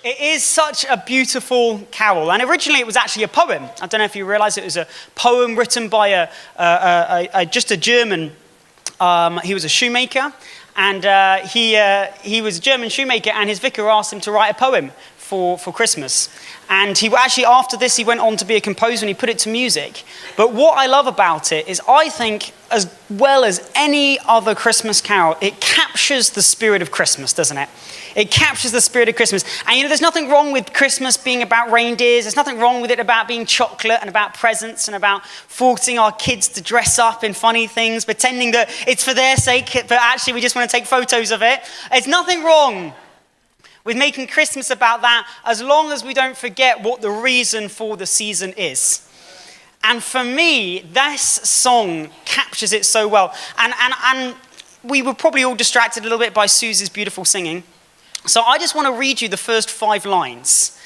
It is such a beautiful carol, and originally it was actually a poem. I don't know if you realize it was a poem written by just a German. He was a shoemaker, and he was a German shoemaker, and his vicar asked him to write a poem for Christmas. And he actually, after this, he went on to be a composer and he put it to music. But what I love about it is I think, as well as any other Christmas carol, it captures the spirit of Christmas, doesn't it? It captures the spirit of Christmas. And there's nothing wrong with Christmas being about reindeers. There's nothing wrong with it about being chocolate and about presents and about forcing our kids to dress up in funny things, pretending that it's for their sake, but actually we just want to take photos of it. There's nothing wrong with making Christmas about that, as long as we don't forget what the reason for the season is. And for me, this song captures it so well. And we were probably all distracted a little bit by Susie's beautiful singing. So I just want to read you the first 5 lines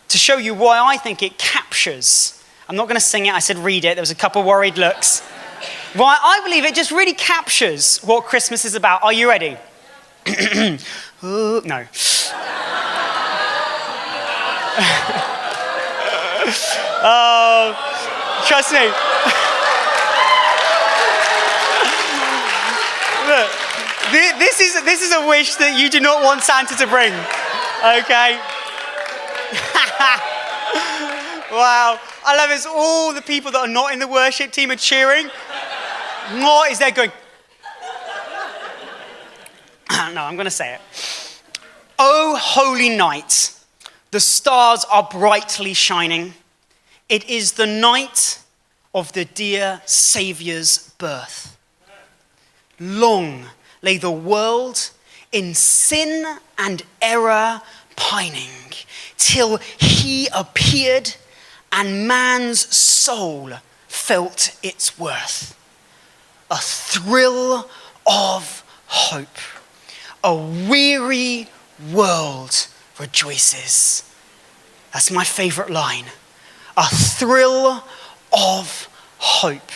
to show you why I think it captures. I'm not going to sing it, I said read it. There was a couple worried looks. Why I believe it just really captures what Christmas is about. Are you ready? No. Oh, trust me. Look, this is a wish that you do not want Santa to bring. Okay. Wow. I love it. All the people that are not in the worship team are cheering. What is there going? No, I'm going to say it. Oh, holy night, the stars are brightly shining. It is the night of the dear Saviour's birth. Long lay the world in sin and error pining, till he appeared and man's soul felt its worth. A thrill of hope. A weary world rejoices. That's my favorite line. A thrill of hope.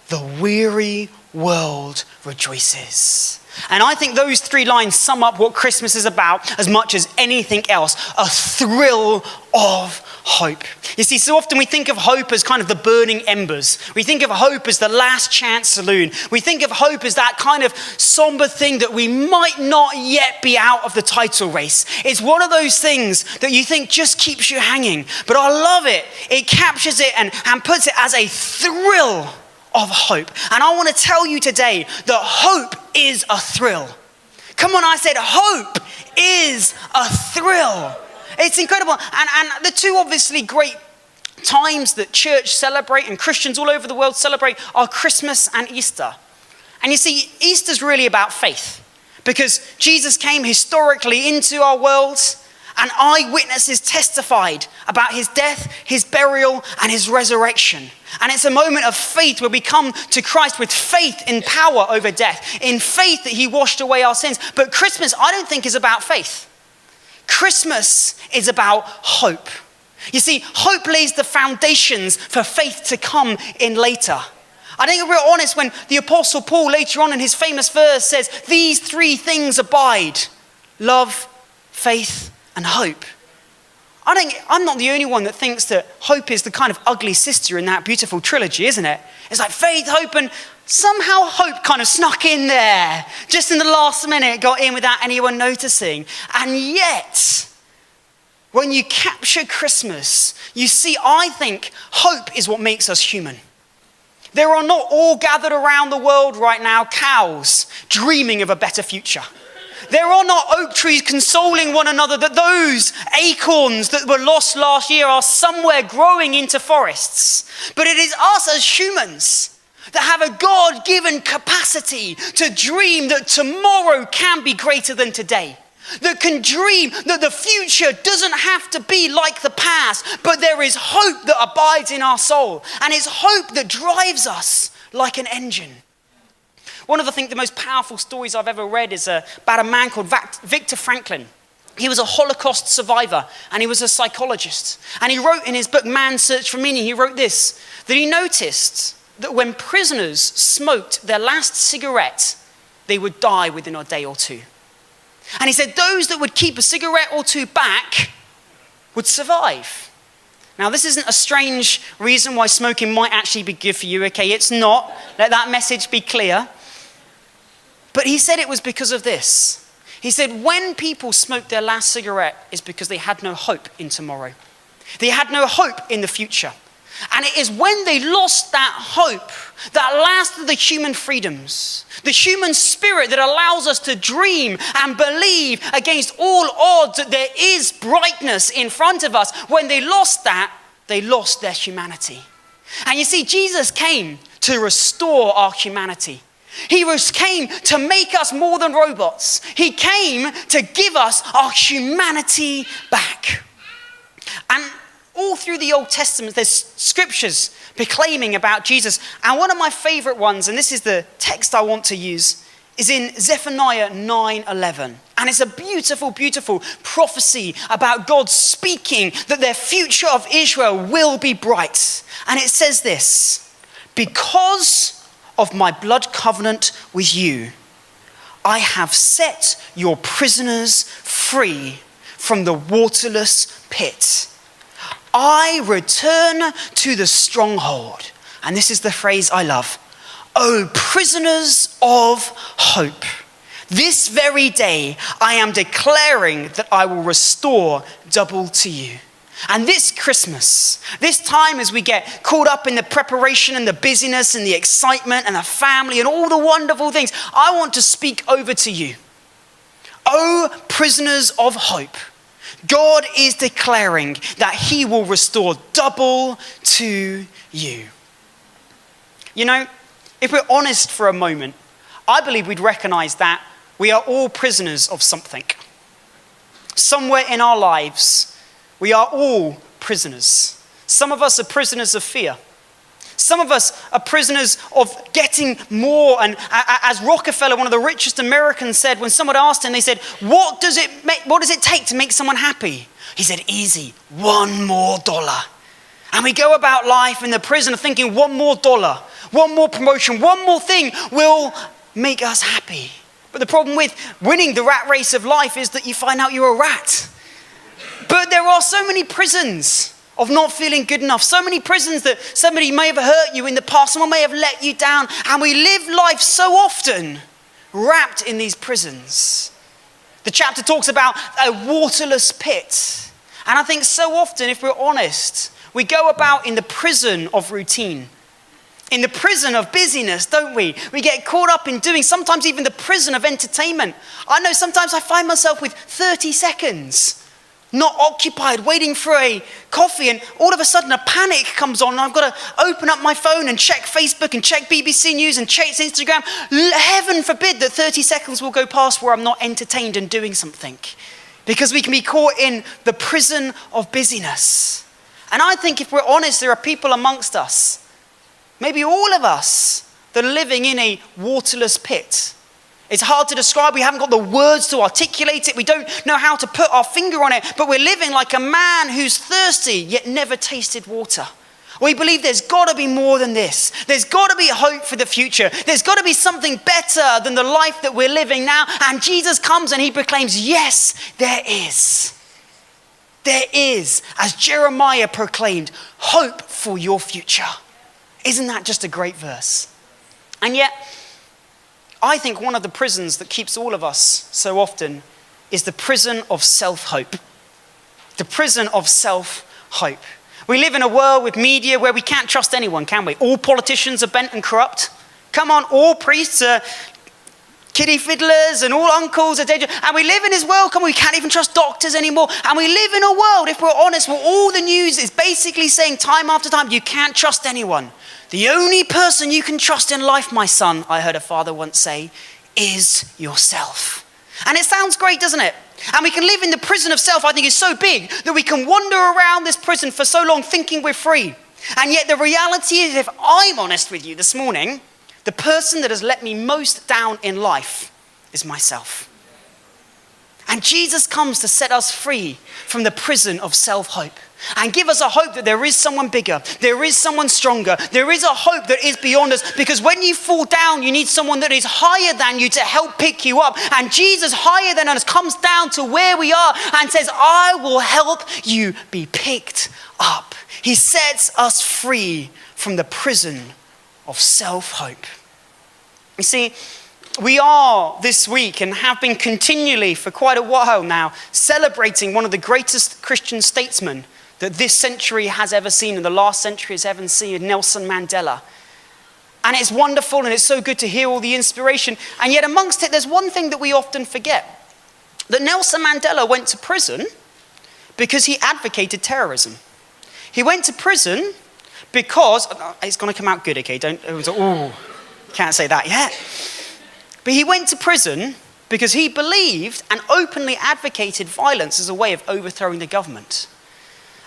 The weary world rejoices. And I think those 3 lines sum up what Christmas is about as much as anything else. A thrill of hope. You see, so often we think of hope as kind of the burning embers. We think of hope as the last chance saloon. We think of hope as that kind of somber thing that we might not yet be out of the title race. It's one of those things that you think just keeps you hanging. But I love it. It captures it and puts it as a thrill of hope. And I want to tell you today that hope is a thrill. Come on, I said hope is a thrill. It's incredible. And the 2 obviously great times that church celebrate and Christians all over the world celebrate are Christmas and Easter. And you see, Easter's really about faith, because Jesus came historically into our world, and eyewitnesses testified about his death, his burial, and his resurrection. And it's a moment of faith where we come to Christ with faith in power over death, in faith that he washed away our sins. But Christmas, I don't think, is about faith. Christmas is about hope. You see, hope lays the foundations for faith to come in later. I think if we're honest, when the Apostle Paul later on in his famous verse says, these 3 things abide: love, faith, and hope. I think I'm not the only one that thinks that hope is the kind of ugly sister in that beautiful trilogy, isn't it? It's like faith, hope, and somehow hope kind of snuck in there. Just in the last minute, got in without anyone noticing. And yet, when you capture Christmas, you see, I think hope is what makes us human. There are not all gathered around the world right now cows dreaming of a better future. There are not oak trees consoling one another that those acorns that were lost last year are somewhere growing into forests. But it is us as humans that have a God-given capacity to dream that tomorrow can be greater than today. That can dream that the future doesn't have to be like the past, but there is hope that abides in our soul. And it's hope that drives us like an engine. One of the most powerful stories I've ever read is about a man called Viktor Frankl. He was a Holocaust survivor and he was a psychologist. And he wrote in his book, Man's Search for Meaning, he wrote this, that he noticed that when prisoners smoked their last cigarette, they would die within a day or 2. And he said those that would keep a cigarette or two back would survive. Now, this isn't a strange reason why smoking might actually be good for you, okay? It's not. Let that message be clear. But he said it was because of this. He said when people smoked their last cigarette, it's because they had no hope in tomorrow. They had no hope in the future. And it is when they lost that hope, that last of the human freedoms, the human spirit that allows us to dream and believe against all odds that there is brightness in front of us. When they lost that, they lost their humanity. And you see, Jesus came to restore our humanity. He came to make us more than robots. He came to give us our humanity back. And all through the Old Testament, there's scriptures proclaiming about Jesus. And one of my favorite ones, and this is the text I want to use, is in Zephaniah 9:11. And it's a beautiful, beautiful prophecy about God speaking that their future of Israel will be bright. And it says this: because of my blood covenant with you, I have set your prisoners free from the waterless pit. I return to the stronghold. And this is the phrase I love. O prisoners of hope, this very day I am declaring that I will restore double to you. And this Christmas, this time as we get caught up in the preparation and the busyness and the excitement and the family and all the wonderful things, I want to speak over to you. O prisoners of hope, God is declaring that he will restore double to you. You know, if we're honest for a moment, I believe we'd recognize that we are all prisoners of something. Somewhere in our lives, we are all prisoners. Some of us are prisoners of fear. Some of us are prisoners of getting more. And as Rockefeller, one of the richest Americans, said, when someone asked him, they said, what does it take to make someone happy? He said, easy, $1 more. And we go about life in the prison thinking $1 more, one more promotion, one more thing will make us happy. But the problem with winning the rat race of life is that you find out you're a rat. But there are so many prisons of not feeling good enough. So many prisons that somebody may have hurt you in the past, someone may have let you down, and we live life so often wrapped in these prisons. The chapter talks about a waterless pit. And I think so often, if we're honest, we go about in the prison of routine, in the prison of busyness, don't we? We get caught up in doing, sometimes even the prison of entertainment. I know sometimes I find myself with 30 seconds not occupied, waiting for a coffee, and all of a sudden a panic comes on and I've got to open up my phone and check Facebook and check BBC News and check Instagram. Heaven forbid that 30 seconds will go past where I'm not entertained and doing something, because we can be caught in the prison of busyness. And I think if we're honest, there are people amongst us, maybe all of us, that are living in a waterless pit. It's hard to describe. We haven't got the words to articulate it. We don't know how to put our finger on it. But we're living like a man who's thirsty yet never tasted water. We believe there's got to be more than this. There's got to be hope for the future. There's got to be something better than the life that we're living now. And Jesus comes and he proclaims, yes, there is. There is, as Jeremiah proclaimed, hope for your future. Isn't that just a great verse? And yet, I think one of the prisons that keeps all of us so often is the prison of self-hope. The prison of self-hope. We live in a world with media where we can't trust anyone, can we? All politicians are bent and corrupt. Come on, all priests are kiddie fiddlers and all uncles are dangerous. And we live in this world, we can't even trust doctors anymore. And we live in a world, if we're honest, where all the news is basically saying time after time, you can't trust anyone. The only person you can trust in life, my son, I heard a father once say, is yourself. And it sounds great, doesn't it? And we can live in the prison of self, I think, is so big that we can wander around this prison for so long thinking we're free. And yet the reality is, if I'm honest with you this morning, the person that has let me most down in life is myself. And Jesus comes to set us free from the prison of self-hope and give us a hope that there is someone bigger, there is someone stronger, there is a hope that is beyond us. Because when you fall down, you need someone that is higher than you to help pick you up. And Jesus, higher than us, comes down to where we are and says, I will help you be picked up. He sets us free from the prison of self-hope. You see, we are this week and have been continually for quite a while now celebrating one of the greatest Christian statesmen that this century has ever seen and the last century has ever seen, Nelson Mandela. And it's wonderful and it's so good to hear all the inspiration. And yet amongst it, there's one thing that we often forget. That Nelson Mandela went to prison because he advocated terrorism. He went to prison because, it's going to come out good, okay? Can't say that yet. But he went to prison because he believed and openly advocated violence as a way of overthrowing the government.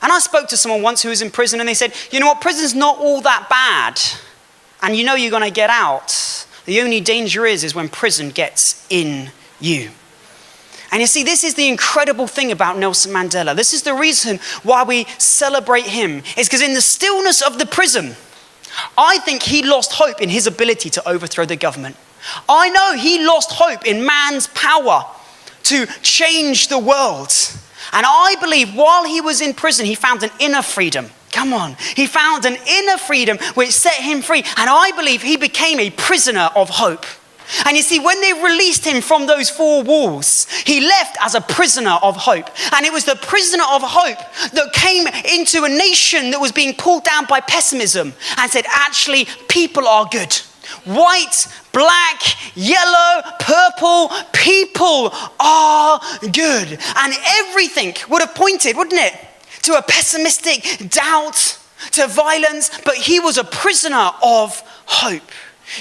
And I spoke to someone once who was in prison and they said, you know what, prison's not all that bad. And you know you're going to get out. The only danger is when prison gets in you. And you see, this is the incredible thing about Nelson Mandela. This is the reason why we celebrate him. It's because in the stillness of the prison, I think he lost hope in his ability to overthrow the government. I know he lost hope in man's power to change the world. And I believe while he was in prison, he found an inner freedom. Come on. He found an inner freedom which set him free. And I believe he became a prisoner of hope. And you see, when they released him from those four walls, he left as a prisoner of hope. And it was the prisoner of hope that came into a nation that was being pulled down by pessimism and said, actually, people are good. White, black, yellow, purple, people are good. And everything would have pointed, wouldn't it, to a pessimistic doubt, to violence, but he was a prisoner of hope.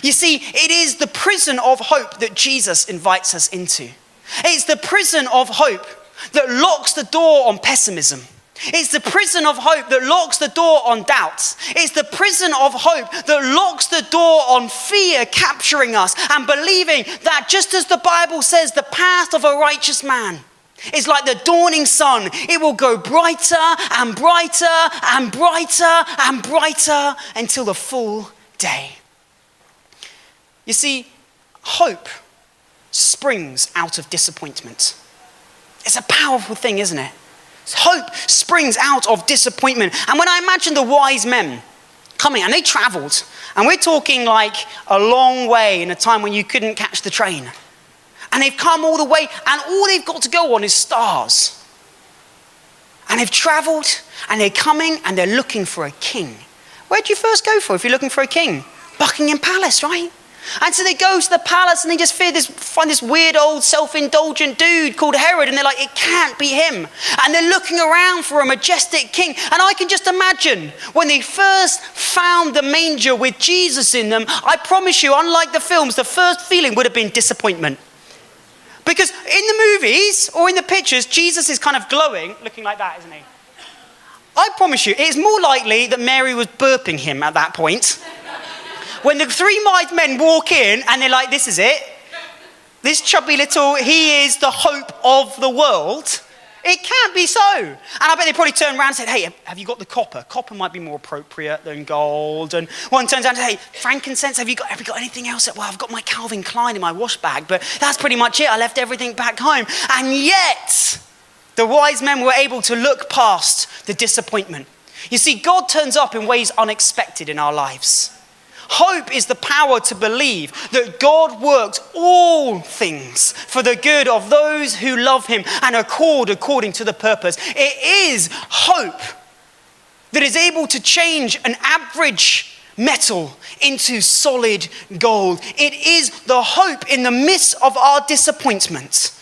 You see, it is the prison of hope that Jesus invites us into. It's the prison of hope that locks the door on pessimism. It's the prison of hope that locks the door on doubts. It's the prison of hope that locks the door on fear capturing us and believing that just as the Bible says, the path of a righteous man is like the dawning sun. It will go brighter and brighter and brighter and brighter until the full day. You see, hope springs out of disappointment. It's a powerful thing, isn't it? Hope springs out of disappointment. And when I imagine the wise men coming, and they traveled, and we're talking like a long way in a time when you couldn't catch the train. And they've come all the way, and all they've got to go on is stars. And they've traveled, and they're coming, and they're looking for a king. Where do you first go for if you're looking for a king? Buckingham Palace, right? And so they go to the palace and they just find this weird old self-indulgent dude called Herod, and they're like, it can't be him. And they're looking around for a majestic king. And I can just imagine when they first found the manger with Jesus in them, I promise you, unlike the films, the first feeling would have been disappointment. Because in the movies or in the pictures, Jesus is kind of glowing, looking like that, isn't he? I promise you, it's more likely that Mary was burping him at that point. When the three wise men walk in and they're like, this is it. This chubby little, he is the hope of the world. It can't be so. And I bet they probably turned around and said, hey, have you got the copper? Copper might be more appropriate than gold. And one turns around and says, hey, frankincense, have you got anything else? Well, I've got my Calvin Klein in my wash bag, but that's pretty much it. I left everything back home. And yet, the wise men were able to look past the disappointment. You see, God turns up in ways unexpected in our lives. Hope is the power to believe that God works all things for the good of those who love him and are called according to the purpose. It is hope that is able to change an average metal into solid gold. It is the hope in the midst of our disappointment,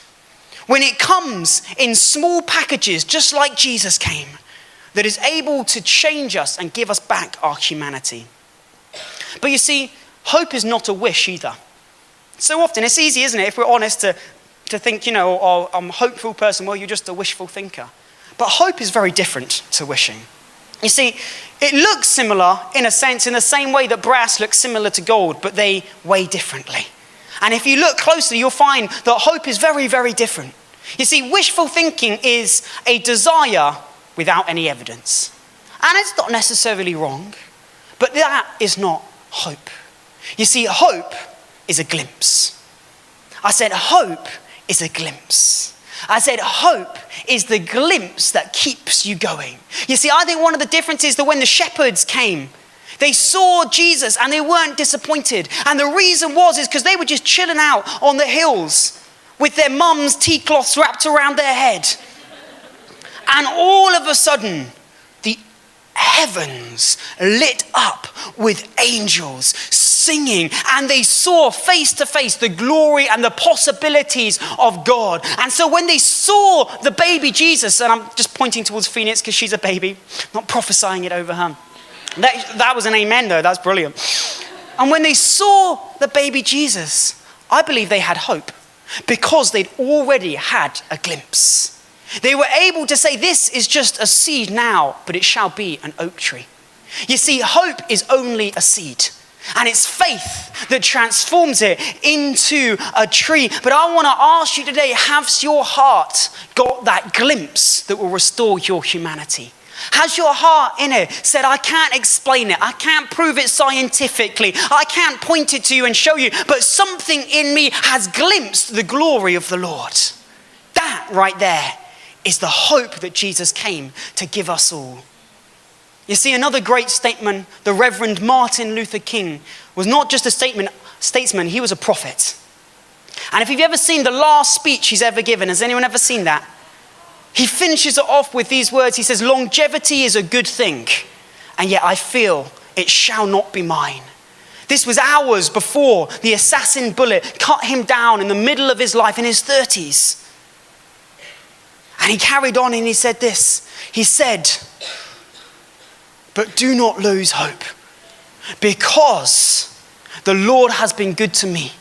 when it comes in small packages, just like Jesus came, that is able to change us and give us back our humanity. But you see, hope is not a wish either. So often, it's easy, isn't it, if we're honest, to think, oh, I'm a hopeful person. Well, you're just a wishful thinker. But hope is very different to wishing. You see, it looks similar in a sense, in the same way that brass looks similar to gold, but they weigh differently. And if you look closely, you'll find that hope is very, very different. You see, wishful thinking is a desire without any evidence. And it's not necessarily wrong, but that is not hope. You see, hope is a glimpse. I said hope is a glimpse. I said hope is the glimpse that keeps you going. You see, I think one of the differences is that when the shepherds came, they saw Jesus and they weren't disappointed. And the reason is because they were just chilling out on the hills with their mum's tea cloths wrapped around their head. And all of a sudden, the heavens lit up with angels singing, and they saw face to face the glory and the possibilities of God. And so when they saw the baby Jesus, and I'm just pointing towards Phoenix because she's a baby, not prophesying it over her. That was an amen though, that's brilliant. And when they saw the baby Jesus, I believe they had hope because they'd already had a glimpse. They were able to say, this is just a seed now, but it shall be an oak tree. You see, hope is only a seed. And it's faith that transforms it into a tree. But I want to ask you today, has your heart got that glimpse that will restore your humanity? Has your heart in it said, I can't explain it, I can't prove it scientifically, I can't point it to you and show you, but something in me has glimpsed the glory of the Lord? That right there is the hope that Jesus came to give us all. You see, another great statement, the Reverend Martin Luther King, was not just a statesman, he was a prophet. And if you've ever seen the last speech he's ever given, has anyone ever seen that? He finishes it off with these words. He says, longevity is a good thing, and yet I feel it shall not be mine. This was hours before the assassin bullet cut him down in the middle of his life in his 30s. And he carried on and he said this. He said, but do not lose hope, because the Lord has been good to me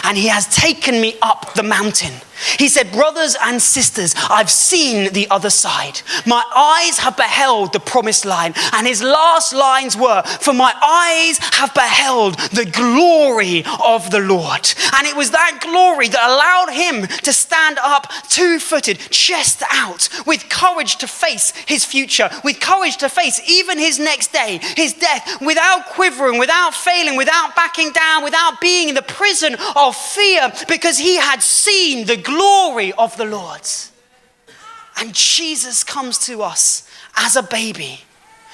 and he has taken me up the mountain. He said, brothers and sisters, I've seen the other side. My eyes have beheld the promised land. And his last lines were, for my eyes have beheld the glory of the Lord. And it was that glory that allowed him to stand up 2-footed, chest out, with courage to face his future, with courage to face even his next day, his death, without quivering, without failing, without backing down, without being in the prison of fear, because he had seen the glory of the Lord. And Jesus comes to us as a baby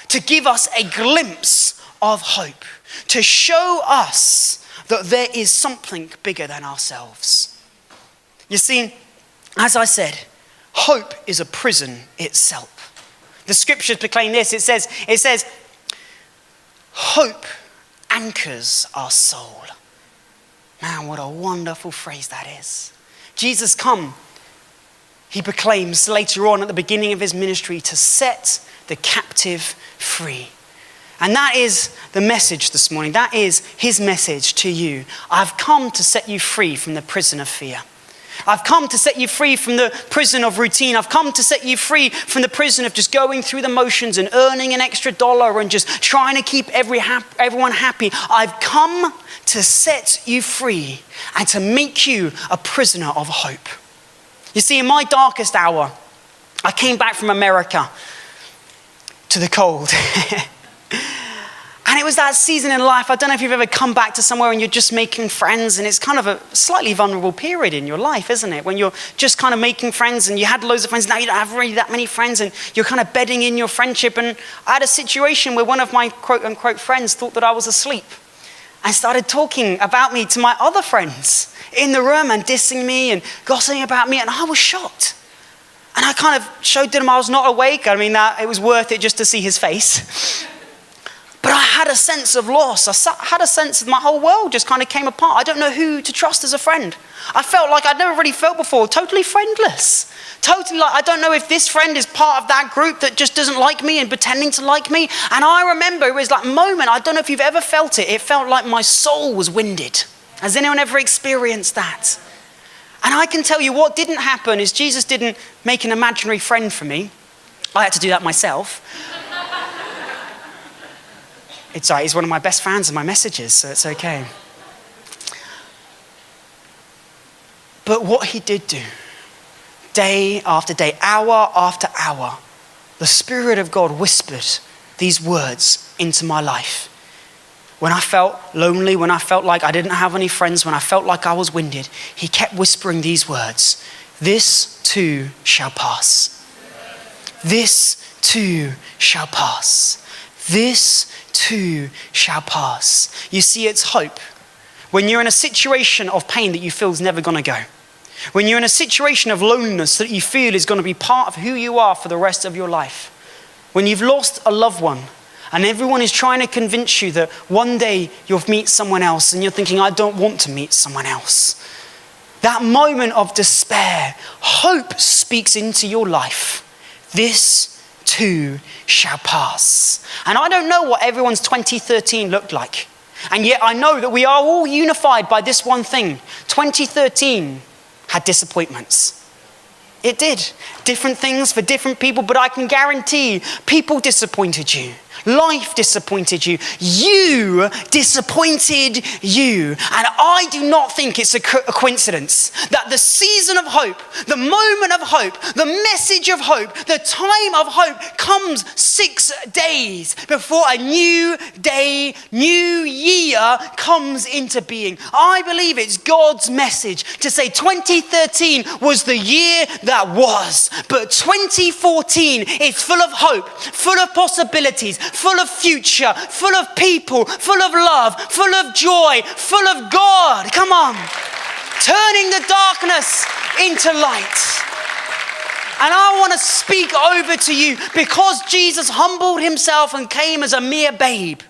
to give us a glimpse of hope, to show us that there is something bigger than ourselves. You see, as I said, hope is a prison itself. The scriptures proclaim this. It says, hope anchors our soul. Man, what a wonderful phrase that is. Jesus come, he proclaims later on at the beginning of his ministry, to set the captive free. And that is the message this morning. That is his message to you. I've come to set you free from the prison of fear. I've come to set you free from the prison of routine. I've come to set you free from the prison of just going through the motions and earning an extra dollar and just trying to keep everyone happy. I've come to set you free and to make you a prisoner of hope. You see, in my darkest hour, I came back from America to the cold. And it was that season in life, I don't know if you've ever come back to somewhere and you're just making friends, and it's kind of a slightly vulnerable period in your life, isn't it? When you're just kind of making friends and you had loads of friends, now you don't have really that many friends and you're kind of bedding in your friendship. And I had a situation where one of my quote unquote friends thought that I was asleep and started talking about me to my other friends in the room and dissing me and gossiping about me, and I was shocked. And I kind of showed them I was not awake. I mean, that it was worth it just to see his face. But I had a sense of loss. I had a sense of my whole world just kind of came apart. I don't know who to trust as a friend. I felt like I'd never really felt before, totally friendless. Totally like, I don't know if this friend is part of that group that just doesn't like me and pretending to like me. And I remember it was like a moment, I don't know if you've ever felt it. It felt like my soul was winded. Has anyone ever experienced that? And I can tell you what didn't happen is Jesus didn't make an imaginary friend for me. I had to do that myself. It's all right, he's one of my best fans of my messages, so it's okay. But what he did do, day after day, hour after hour, the Spirit of God whispered these words into my life. When I felt lonely, when I felt like I didn't have any friends, when I felt like I was winded, he kept whispering these words: this too shall pass. This too shall pass. This too shall pass. You see, it's hope. When you're in a situation of pain that you feel is never going to go. When you're in a situation of loneliness that you feel is going to be part of who you are for the rest of your life. When you've lost a loved one and everyone is trying to convince you that one day you'll meet someone else and you're thinking, I don't want to meet someone else. That moment of despair, hope speaks into your life. This too shall pass. And I don't know what everyone's 2013 looked like. And yet I know that we are all unified by this one thing. 2013 had disappointments. It did. Different things for different people, but I can guarantee people disappointed you. Life disappointed you. You disappointed you. And I do not think it's a coincidence that the season of hope, the moment of hope, the message of hope, the time of hope comes 6 days before a new day, new year comes into being. I believe it's God's message to say 2013 was the year that was, but 2014 is full of hope, full of possibilities, full of future, full of people, full of love, full of joy, full of God. Come on. Turning the darkness into light. And I want to speak over to you, because Jesus humbled himself and came as a mere babe.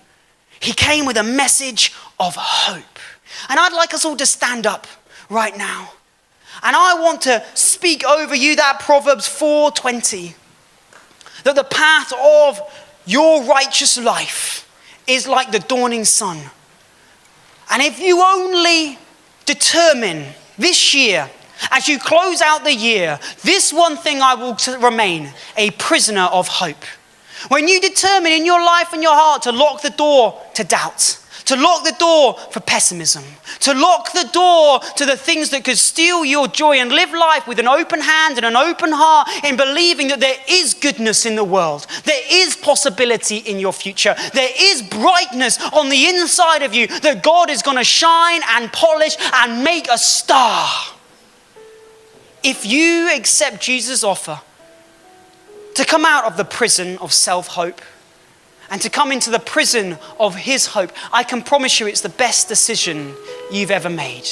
He came with a message of hope. And I'd like us all to stand up right now. And I want to speak over you that Proverbs 4:20, that the path of your righteous life is like the dawning sun. And if you only determine this year, as you close out the year, this one thing I will remain, a prisoner of hope. When you determine in your life and your heart to lock the door to doubt, to lock the door for pessimism, to lock the door to the things that could steal your joy, and live life with an open hand and an open heart in believing that there is goodness in the world, there is possibility in your future, there is brightness on the inside of you that God is going to shine and polish and make a star. If you accept Jesus' offer to come out of the prison of self-hope and to come into the prison of his hope, I can promise you it's the best decision you've ever made.